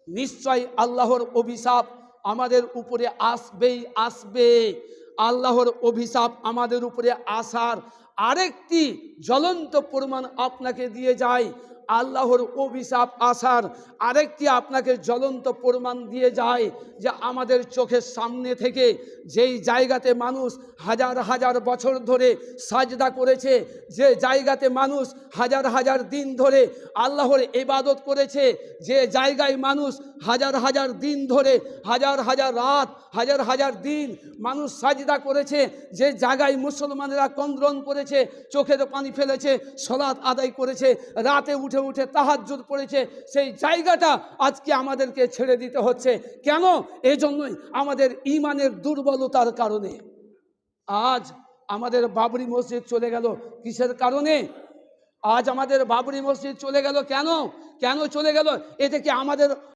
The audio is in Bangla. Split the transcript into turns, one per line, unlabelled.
নিশ্চয় আল্লাহর অভিশাপ আমাদের উপরে আসবেই আসবে। আল্লাহর অভিশাপ আমাদের উপরে আসার আরেকটি জ্বলন্ত প্রমাণ আপনাকে দিয়ে যায়। আল্লাহর অভিশাপ আসার আরেকটি আপনাকে জ্বলন্ত প্রমাণ দিয়ে যায় যে আমাদের চোখের সামনে থেকে যেই জায়গাতে মানুষ হাজার হাজার বছর ধরে সাজদা করেছে, যে জায়গাতে মানুষ হাজার হাজার দিন ধরে আল্লাহর ইবাদত করেছে, যে জায়গায় মানুষ হাজার হাজার দিন ধরে হাজার হাজার রাত হাজার হাজার দিন মানুষ সাজদা করেছে, যে জায়গায় মুসলমানেরা কন্দরন করেছে, চোখের পানি ফেলেছে, সালাত আদায় করেছে, রাতে উঠে উঠে তাহাজ্জুদ পড়েছে, সেই জায়গাটা আজকে আমাদেরকে ছেড়ে দিতে হচ্ছে। কেন? এজন্যই আমাদের ঈমানের দুর্বলতার কারণে। আজ আমাদের বাবরি মসজিদ চলে গেল কিসের কারণে? আজ আমাদের বাবরি মসজিদ চলে গেল কেন? কেন চলে গেল? এতে কি আমাদের